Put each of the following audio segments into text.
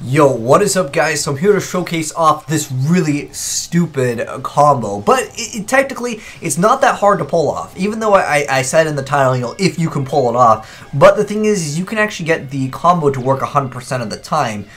Yo, what is up guys? So I'm here to showcase off this really stupid combo, but technically it's not that hard to pull off, even though I said in the title, you know, if you can pull it off. But the thing is you can actually get the combo to work 100% of the time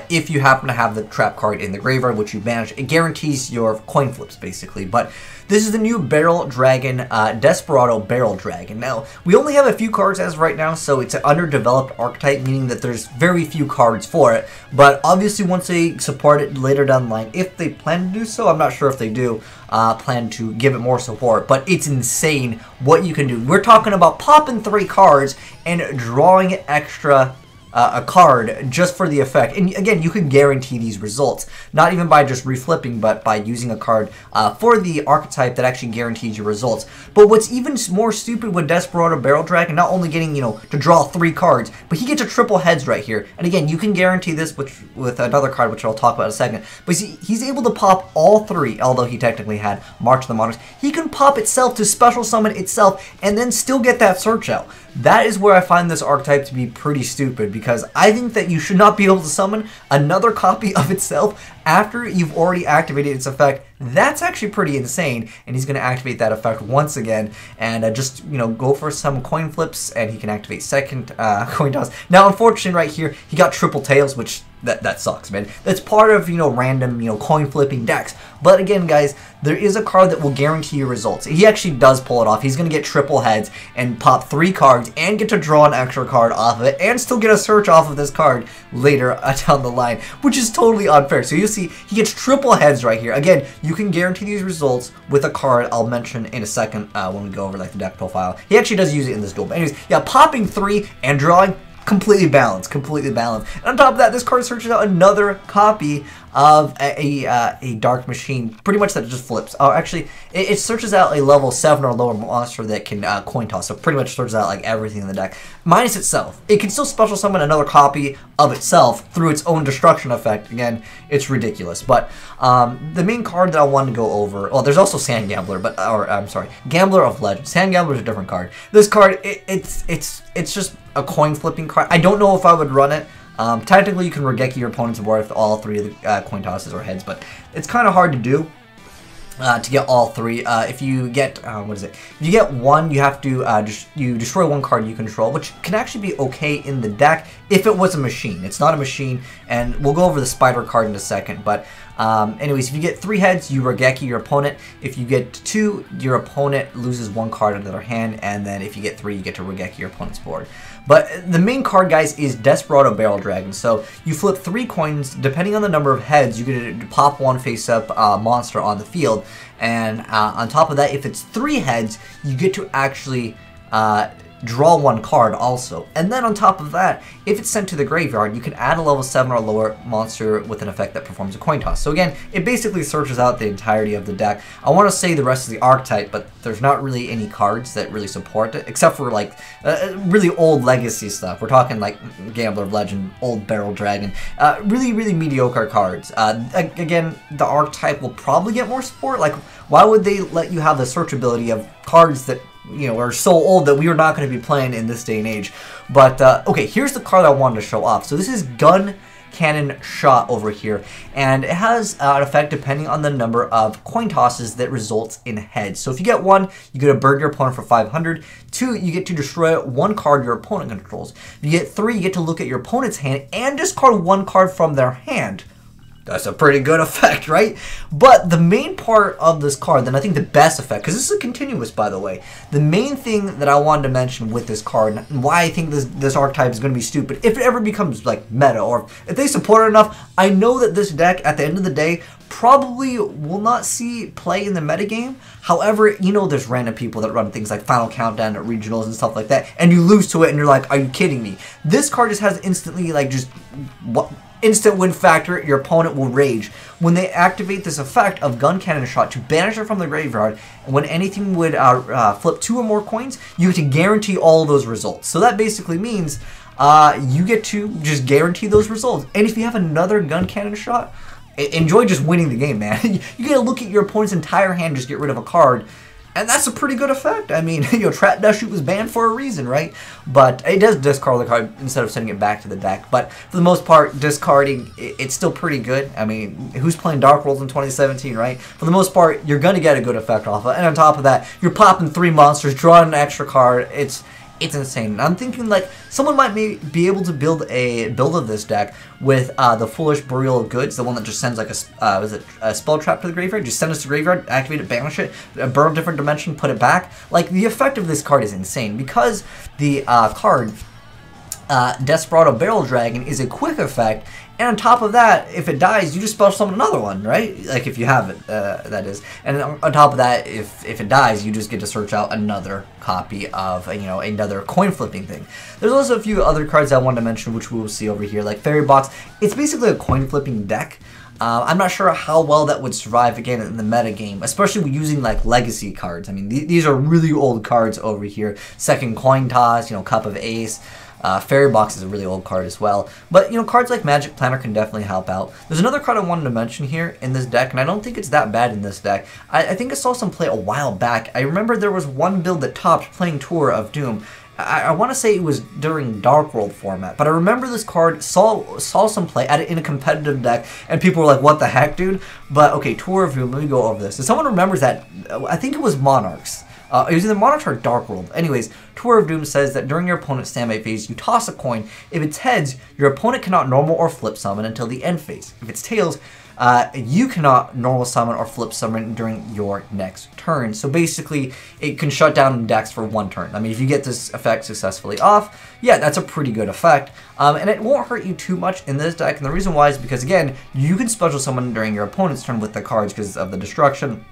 if you happen to have the trap card in the graveyard, which you banish. It guarantees your coin flips basically, but this is the new Barrel Dragon, Desperado Barrel Dragon. Now, we only have a few cards as of right now, so it's an underdeveloped archetype, meaning that there's very few cards for it. But obviously, once they support it later down the line, if they plan to do so, I'm not sure if they do plan to give it more support, but it's insane what you can do. We're talking about popping 3 cards and drawing extra a card just for the effect. And again, you can guarantee these results, not even by just reflipping, but by using a card for the archetype that actually guarantees your results. But what's even more stupid with Desperado Barrel Dragon, not only getting, you know, to draw 3 cards, but he gets a triple heads right here. And again, you can guarantee this with another card, which I'll talk about in a second. But see, he's able to pop all 3, although he technically had March of the Monarchs. He can pop itself to special summon itself and then still get that search out. That is where I find this archetype to be pretty stupid, because I think that you should not be able to summon another copy of itself after you've already activated its effect. That's actually pretty insane, and he's going to activate that effect once again, and just, you know, go for some coin flips, and he can activate second coin toss. Now, unfortunately, right here, he got triple tails, which that sucks, man. That's part of, you know, random, you know, coin flipping decks. But again, guys, there is a card that will guarantee your results. He actually does pull it off. He's going to get triple heads and pop 3 cards and get to draw an extra card off of it and still get a search off of this card later down the line, which is totally unfair. So you see, he gets triple heads right here. Again, you can guarantee these results with a card I'll mention in a second when we go over like the deck profile. He actually does use it in this duel. But anyways, yeah, popping 3 and drawing completely balanced, completely balanced. And on top of that, this card searches out another copy of a Dark Machine, pretty much that just flips. Oh, actually, it searches out a level 7 or lower monster that can coin toss, so pretty much searches out like everything in the deck, minus itself. It can still special summon another copy of itself through its own destruction effect. Again, it's ridiculous. But the main card that I wanted to go over, well, there's also Sand Gambler, but, or I'm sorry, Gambler of Legend. Sand Gambler is a different card. This card, it's just a coin flipping card. I don't know if I would run it. Technically, you can Regeki your opponent's board if all 3 of the coin tosses are heads, but it's kind of hard to do to get all 3. If you get, what is it? If you get 1, you have to you destroy 1 card you control, which can actually be okay in the deck if it was a machine. It's not a machine, and we'll go over the spider card in a second, but anyways, if you get 3 heads, you Regeki your opponent. If you get 2, your opponent loses 1 card into their hand, and then if you get 3, you get to Regeki your opponent's board. But the main card, guys, is Desperado Barrel Dragon. So you flip 3 coins. Depending on the number of heads, you get to pop 1 face-up monster on the field. And on top of that, if it's 3 heads, you get to actually draw 1 card also. And then on top of that, if it's sent to the graveyard, you can add a level 7 or lower monster with an effect that performs a coin toss. So again, it basically searches out the entirety of the deck. I want to say the rest of the archetype, but there's not really any cards that really support it, except for like really old legacy stuff. We're talking like Gambler of Legend, old Barrel Dragon, really mediocre cards. Again, the archetype will probably get more support. Like, why would they let you have the searchability of cards that, you know, are so old that we are not going to be playing in this day and age? But okay, here's the card I wanted to show off. So this is Gun Cannon Shot over here, and it has an effect depending on the number of coin tosses that results in heads. So if you get 1, you get to burn your opponent for 500. 2, you get to destroy 1 card your opponent controls. If you get 3, you get to look at your opponent's hand and discard 1 card from their hand. That's a pretty good effect, right? But the main part of this card, then I think the best effect, because this is a continuous, by the way, the main thing that I wanted to mention with this card, and why I think this archetype is going to be stupid, if it ever becomes like meta, or if they support it enough, I know that this deck, at the end of the day, probably will not see play in the metagame. However, you know, there's random people that run things like Final Countdown at regionals and stuff like that, and you lose to it, and you're like, are you kidding me? This card just has instantly, like, just what? Instant win factor. Your opponent will rage when they activate this effect of Gun Cannon Shot to banish it from the graveyard. And when anything would flip 2 or more coins, you get to guarantee all those results. So that basically means you get to just guarantee those results. And if you have another Gun Cannon Shot, enjoy just winning the game, man. You get to look at your opponent's entire hand, just get rid of a card. And that's a pretty good effect. I mean, Trap Dash Shoot was banned for a reason, right? But it does discard the card instead of sending it back to the deck. But for the most part, discarding, it's still pretty good. I mean, who's playing Dark Worlds in 2017, right? For the most part, you're going to get a good effect off of it. And on top of that, you're popping 3 monsters, drawing an extra card. It's insane. And I'm thinking like someone might be able to build a build of this deck with the Foolish Burial of Goods, the one that just sends like a spell trap to the graveyard. Just send us to the graveyard, activate it, banish it, burn a different dimension, put it back. Like the effect of this card is insane because the card Desperado Barrel Dragon is a quick effect. And on top of that, if it dies, you just spell summon another one, right? Like if you have it, that is. And on top of that, if it dies, you just get to search out another copy of, another coin flipping thing. There's also a few other cards I wanted to mention, which we will see over here, like Fairy Box. It's basically a coin flipping deck. I'm not sure how well that would survive again in the meta game, especially using like legacy cards. I mean, these are really old cards over here. Second Coin Toss, Cup of Ace. Fairy Box is a really old card as well. But, cards like Magic Planner can definitely help out. There's another card I wanted to mention here in this deck, and I don't think it's that bad in this deck. I think I saw some play a while back. I remember there was one build that topped playing Tour of Doom. I want to say it was during Dark World format, but I remember this card saw some play at it in a competitive deck, and people were like, what the heck, dude? But, okay, Tour of Doom, let me go over this. If someone remembers that, I think it was Monarchs. It was either Monarch or Dark World. Anyways, Tour of Doom says that during your opponent's standby phase, you toss a coin. If it's heads, your opponent cannot normal or flip summon until the end phase. If it's tails, you cannot normal summon or flip summon during your next turn. So basically, it can shut down decks for 1 turn. I mean, if you get this effect successfully off, yeah, that's a pretty good effect. And it won't hurt you too much in this deck. And the reason why is because, again, you can special summon during your opponent's turn with the cards because of the destruction.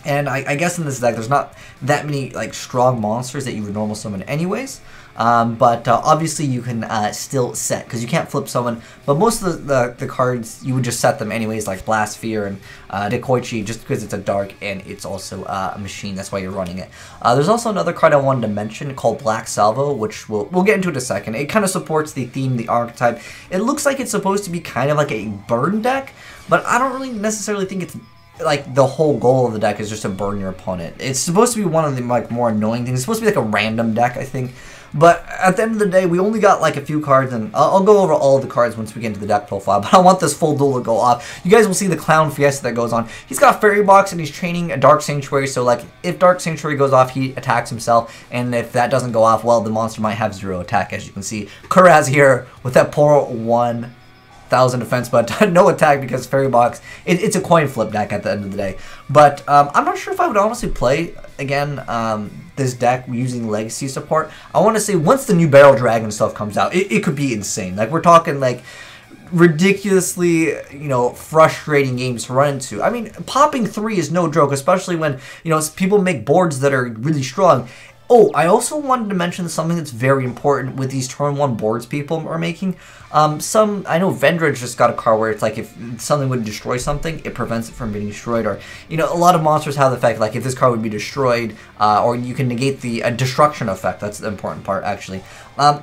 And I guess in this deck, there's not that many like strong monsters that you would normal summon anyways. But obviously you can still set, because you can't flip summon. But most of the cards, you would just set them anyways, like Blast Fear and Dekoichi, just because it's a dark and it's also a machine. That's why you're running it. There's also another card I wanted to mention called Black Salvo, which we'll get into in a second. It kind of supports the theme, the archetype. It looks like it's supposed to be kind of like a burn deck, but I don't really necessarily think it's like the whole goal of the deck is just to burn your opponent. It's supposed to be one of the like more annoying things. It's supposed to be like a random deck, I think. But at the end of the day, we only got like a few cards, and I'll go over all of the cards once we get into the deck profile. But I want this full duel to go off. You guys will see the Clown Fiesta that goes on. He's got a Fairy Box, and he's training a Dark Sanctuary. So like, if Dark Sanctuary goes off, he attacks himself, and if that doesn't go off, well, the monster might have 0 attack, as you can see. Kuraz here with that poor 1,000 defense, but no attack because Fairy Box, it's a coin flip deck at the end of the day. But I'm not sure if I would honestly play, again, this deck using Legacy support. I want to say once the new Barrel Dragon stuff comes out, it could be insane. Like, we're talking, like, ridiculously, frustrating games to run into. I mean, popping 3 is no joke, especially when, people make boards that are really strong. Oh, I also wanted to mention something that's very important with these turn 1 boards people are making. I know Vendredge just got a card where it's like if something would destroy something, it prevents it from being destroyed. Or, a lot of monsters have the effect like if this card would be destroyed, or you can negate the destruction effect. That's the important part, actually.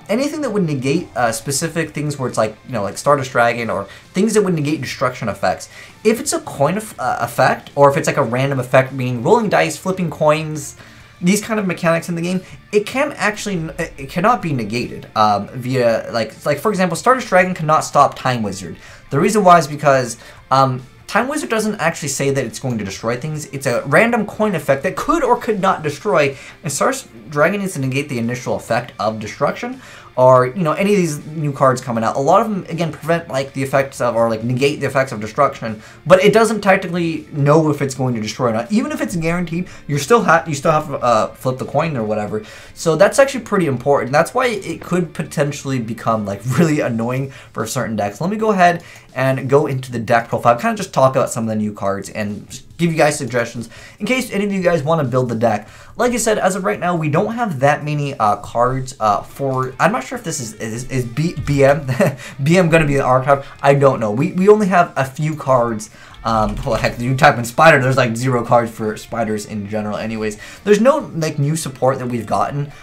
Anything that would negate specific things where it's like, like Stardust Dragon or things that would negate destruction effects. If it's a coin effect, or if it's like a random effect, meaning rolling dice, flipping coins, these kind of mechanics in the game, it cannot be negated via, like for example, Stardust Dragon cannot stop Time Wizard. The reason why is because Time Wizard doesn't actually say that it's going to destroy things. It's a random coin effect that could or could not destroy, and Stardust Dragon needs to negate the initial effect of destruction, or, any of these new cards coming out. A lot of them, again, prevent, like, the effects of, or, like, negate the effects of destruction, but it doesn't technically know if it's going to destroy or not. Even if it's guaranteed, you still have to flip the coin or whatever. So that's actually pretty important. That's why it could potentially become, like, really annoying for certain decks. Let me go ahead and go into the deck profile, kind of just talk about some of the new cards and just give you guys suggestions in case any of you guys want to build the deck. Like I said, as of right now, we don't have that many cards for. I'm not sure if this is BM BM going to be the archetype. I don't know. We only have a few cards. Well, heck, you type in spider, there's like 0 cards for spiders in general. Anyways, there's no like new support that we've gotten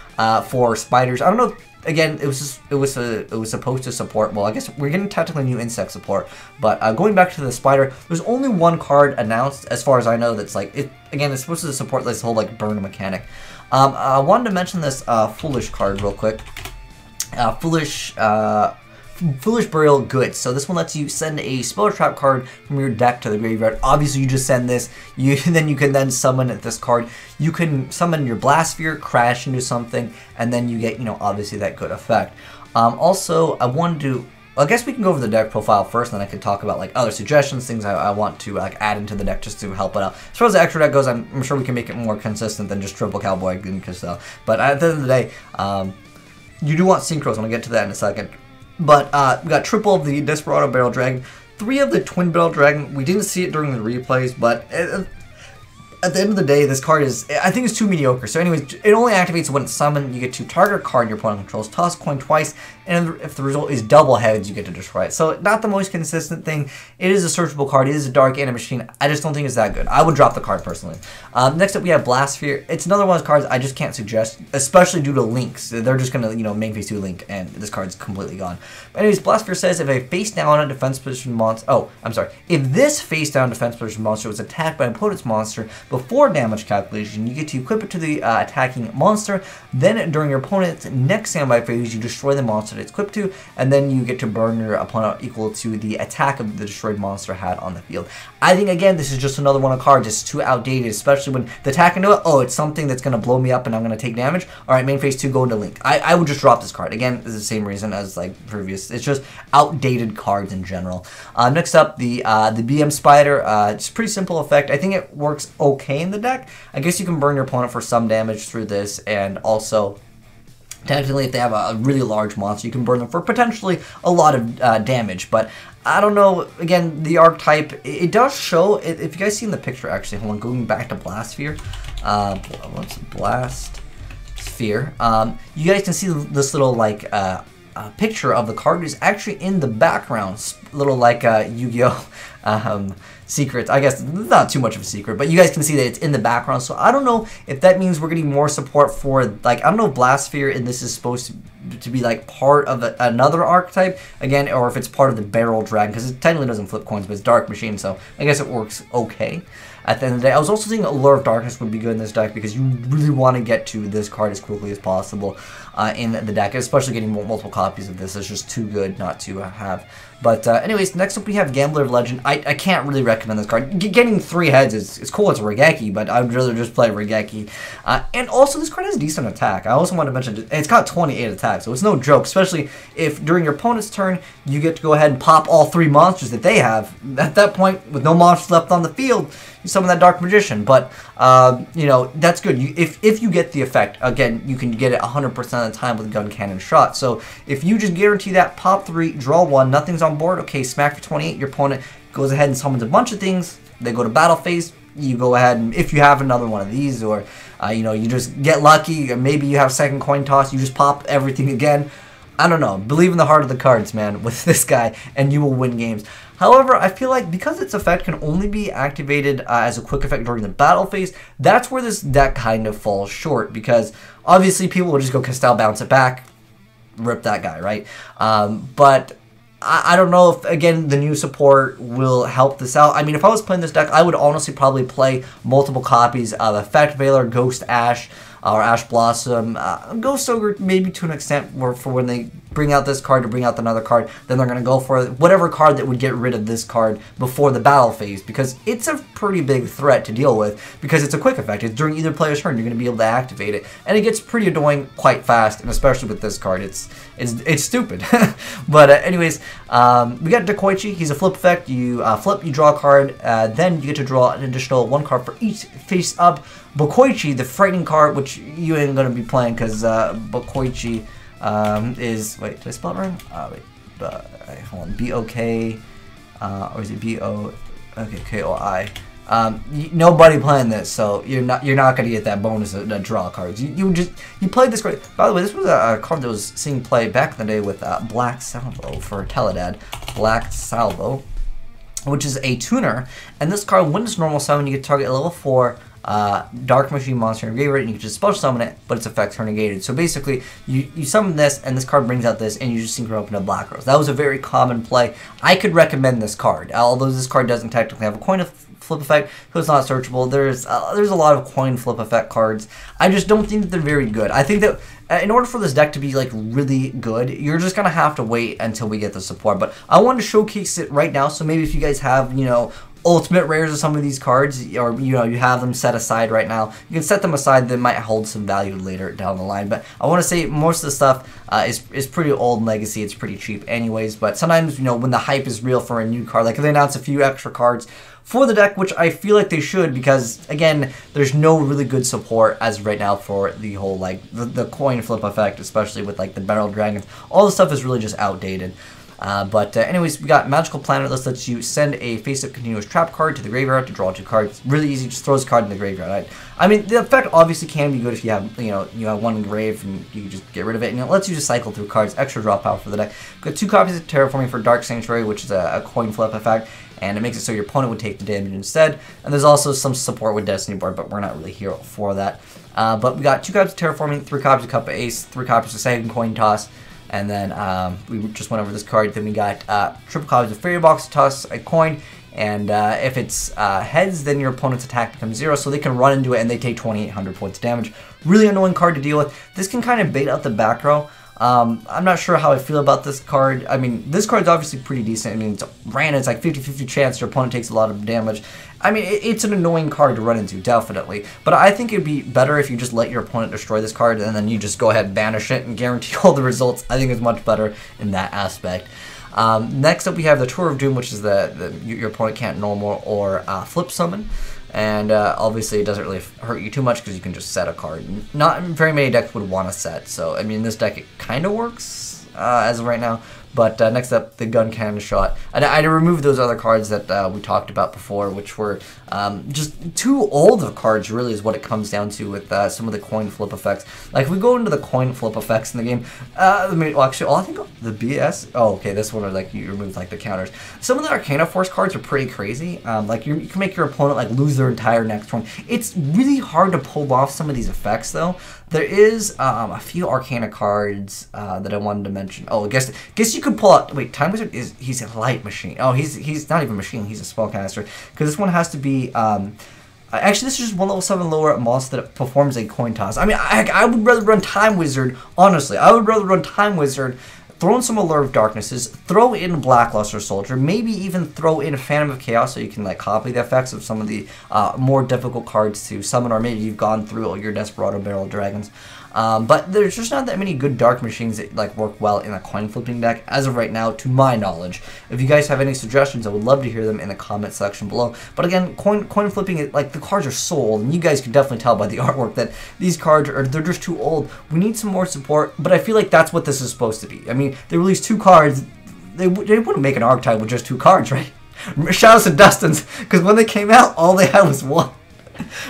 for spiders. I don't know again, it was supposed to support. Well, I guess we're getting technically new insect support, but going back to the spider, there's only one card announced, as far as I know. That's like it. Again, it's supposed to support this whole like burn mechanic. I wanted to mention this foolish card real quick. Foolish Burial Goods. So this one lets you send a spell trap card from your deck to the graveyard. Obviously, you just send this. Then you can summon this card. You can summon your Blast Sphere, crash into something, and then you get, obviously that good effect. Also, I wanted to. I guess we can go over the deck profile first, and then I could talk about like other suggestions, things I want to like add into the deck just to help it out. As far as the extra deck goes, I'm sure we can make it more consistent than just triple Cowboy and Castell. But at the end of the day, you do want synchros. I'll get to that in a second. But we got triple of the Desperado Barrel Dragon, 3 of the Twin Barrel Dragon. We didn't see it during the replays, but at the end of the day, this card is, I think it's too mediocre. So anyways, it only activates when it's summoned. You get to target a card your opponent controls, toss a coin twice, and if the result is double heads, you get to destroy it. So not the most consistent thing. It is a searchable card. It is a dark and a machine. I just don't think it's that good. I would drop the card personally. Next up, we have Blast Sphere. It's another one of those cards I just can't suggest, especially due to links. They're just going to, main phase 2 link, and this card's completely gone. But anyways, Blast Sphere says if a face down defense position monster, if this face down defense position monster was attacked by an opponent's monster before damage calculation, you get to equip it to the attacking monster. Then during your opponent's next standby phase, you destroy the monster it's equipped to, and then you get to burn your opponent equal to the attack of the destroyed monster had on the field. I think, again, this is just another one of cards that's too outdated, especially when the attack into it, it's something that's going to blow me up and I'm going to take damage. Alright, main phase 2, go into Link. I would just drop this card. Again, this is the same reason as like previous. It's just outdated cards in general. Next up, the BM Spider. It's a pretty simple effect. I think it works okay in the deck. I guess you can burn your opponent for some damage through this, and also technically if they have a really large monster, you can burn them for potentially a lot of damage. But I don't know, again, the archetype, it does show, if you guys see in the picture, actually, hold on, going back to Blast Sphere, what's Blast Sphere, you guys can see this little, like, picture of the card is actually in the background, little, like, Yu-Gi-Oh! Secrets. I guess not too much of a secret, but you guys can see that it's in the background. So I don't know if that means we're getting more support for, like, I don't know if Blast Sphere and this is supposed to be like part of another archetype again, or if it's part of the Barrel Dragon, because it technically doesn't flip coins, but it's Dark Machine, so I guess it works okay. At the end of the day, I was also thinking Allure of Darkness would be good in this deck because you really want to get to this card as quickly as possible in the deck, especially getting multiple copies of this is just too good not to have. But anyways, next up we have Gambler of Legend. I can't really recommend this card. Getting 3 heads is cool, it's Regeki, but I would rather just play Regeki. And also this card has decent attack. I also want to mention it's got 28 attack, so it's no joke, especially if during your opponent's turn you get to go ahead and pop all 3 monsters that they have. At that point, with no monsters left on the field, you summon that Dark Magician. But that's good. If you get the effect, again, you can get it 100% of the time with Gun Cannon Shot. So if you just guarantee that pop 3, draw 1, nothing's on board, okay, smack for 28, your opponent goes ahead and summons a bunch of things, they go to battle phase, you go ahead and if you have another one of these, or you just get lucky, or maybe you have second coin toss, you just pop everything again. I don't know, believe in the heart of the cards, man, with this guy, and you will win games. However, I feel like because its effect can only be activated as a quick effect during the battle phase, that's where this deck kind of falls short, because obviously people will just go Castell, bounce it back, rip that guy, right? But I don't know if, again, the new support will help this out. I mean, if I was playing this deck, I would honestly probably play multiple copies of Effect Veiler, Ghost Ash, or Ash Blossom, Ghost Ogre, maybe to an extent, for when they bring out this card to bring out another card, then they're going to go for whatever card that would get rid of this card before the battle phase, because it's a pretty big threat to deal with, because it's a quick effect. It's during either player's turn, you're going to be able to activate it, and it gets pretty annoying quite fast, and especially with this card, it's stupid. But anyways, we got Dekoichi. He's a flip effect. You flip, you draw a card, then you get to draw an additional 1 card for each face up. Bokoichi, the frightening card, which you ain't going to be playing, because Bokoichi is, wait, did I spell it wrong? Hold on, B-O-K, or is it B-O, okay, K-O-I. Nobody playing this, so you're not going to get that bonus of draw cards. You played this card. By the way, this was a card that was seeing play back in the day with Black Salvo for Teledad. Black Salvo, which is a tuner, and this card, when it's normal summon, you get to target a level 4 Dark Machine monster in your graveyard, and you can just special summon it, but its effects are negated. So basically, you summon this, and this card brings out this, and you just synchro up into Black Rose. That was a very common play. I could recommend this card, although this card doesn't technically have a coin flip effect, so it's not searchable. There's a lot of coin flip effect cards. I just don't think that they're very good. I think that in order for this deck to be like really good, you're just gonna have to wait until we get the support. But I wanted to showcase it right now, so maybe if you guys have, you know, ultimate rares of some of these cards, or you know, you have them set aside right now, you can set them aside. They might hold some value later down the line. But I want to say most of the stuff is pretty old legacy. It's pretty cheap anyways, but sometimes, you know, when the hype is real for a new card, like if they announce a few extra cards for the deck, which I feel like they should, because again, there's no really good support as of right now for the whole like the coin flip effect, especially with like the Barrel Dragons. All the stuff is really just outdated. But anyways, we got Magical Planet. This lets you send a face-up continuous trap card to the graveyard to draw 2 cards. Really easy, just throws a card in the graveyard. I mean, the effect obviously can be good if you have, you have one grave and you just get rid of it. And it lets you just cycle through cards, extra draw power for the deck. We've got 2 copies of Terraforming for Dark Sanctuary, which is a coin flip effect, and it makes it so your opponent would take the damage instead. And there's also some support with Destiny Board, but we're not really here for that. But we got 2 copies of Terraforming, 3 copies of Cup of Ace, 3 copies of Second Coin Toss. And then we just went over this card. Then we got triple copies of P.O Box to toss a coin. And if it's heads, then your opponent's attack becomes 0. So they can run into it and they take 2,800 points of damage. Really annoying card to deal with. This can kind of bait out the back row. I'm not sure how I feel about this card. I mean, this card's obviously pretty decent. I mean, it's random. It's like 50-50 chance your opponent takes a lot of damage. I mean, it's an annoying card to run into, definitely. But I think it'd be better if you just let your opponent destroy this card and then you just go ahead and banish it and guarantee all the results. I think it's much better in that aspect. Next up, we have the Tour of Doom, which is your opponent can't normal or flip summon. And obviously it doesn't really hurt you too much because you can just set a card. Not very many decks would want to set, so I mean, this deck, it kind of works as of right now. But next up, the Gun Cannon Shot. And I removed those other cards that we talked about before, which were just too old of cards, really, is what it comes down to with some of the coin flip effects. Like, if we go into the coin flip effects in the game, I think the BS, oh, okay, this one, like, you remove, like, the counters. Some of the Arcana Force cards are pretty crazy. Like, you can make your opponent, like, lose their entire next turn. It's really hard to pull off some of these effects, though. There is a few Arcana cards that I wanted to mention. Oh, I guess you could pull out. Wait, Time Wizard he's a light machine. Oh, he's not even a machine. He's a spellcaster. Because this one has to be. Actually, this is just 1 level 7 lower monster that performs a coin toss. I mean, I would rather run Time Wizard. Honestly, I would rather run Time Wizard. Throw in some Allure of Darknesses, throw in Blackluster Soldier, maybe even throw in Phantom of Chaos so you can like copy the effects of some of the more difficult cards to summon, or maybe you've gone through all your Desperado Barrel Dragons. But there's just not that many good dark machines that like work well in a coin flipping deck as of right now, to my knowledge. If you guys have any suggestions, I would love to hear them in the comment section below. But again, coin flipping, like, the cards are so old, and you guys can definitely tell by the artwork that these cards they're just too old. We need some more support, but I feel like that's what this is supposed to be. I mean, they released 2 cards. They wouldn't make an archetype with just 2 cards, right? Shoutouts to Dustin's, because when they came out, all they had was 1.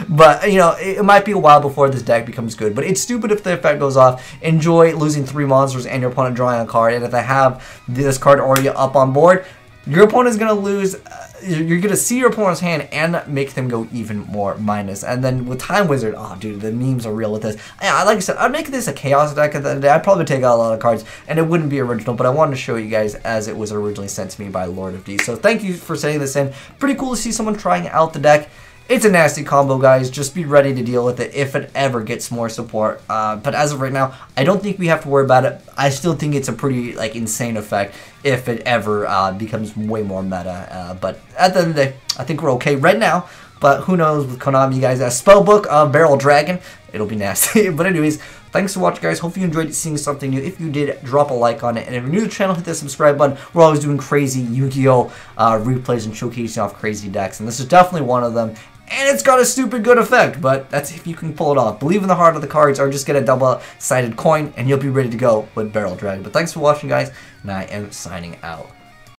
But, you know, it might be a while before this deck becomes good. But it's stupid if the effect goes off. Enjoy losing 3 monsters and your opponent drawing a card. And if they have this card already up on board, your opponent's going to lose. You're going to see your opponent's hand and make them go even more minus. And then with Time Wizard, oh, dude, the memes are real with this. Yeah, like I said, I'd make this a Chaos deck at the end of the day. I'd probably take out a lot of cards, and it wouldn't be original. But I wanted to show you guys as it was originally sent to me by Lord of D. So thank you for sending this in. Pretty cool to see someone trying out the deck. It's a nasty combo, guys. Just be ready to deal with it if it ever gets more support. But as of right now, I don't think we have to worry about it. I still think it's a pretty like insane effect if it ever becomes way more meta. But at the end of the day, I think we're okay right now. But who knows with Konami, guys. A spellbook of Barrel Dragon, it'll be nasty. But anyways, thanks for watching, guys. Hope you enjoyed seeing something new. If you did, drop a like on it. And if you're new to the channel, hit the subscribe button. We're always doing crazy Yu-Gi-Oh! Replays and showcasing off crazy decks. And this is definitely one of them. And it's got a stupid good effect, but that's if you can pull it off. Believe in the heart of the cards, or just get a double-sided coin, and you'll be ready to go with Barrel Dragon. But thanks for watching, guys, and I am signing out.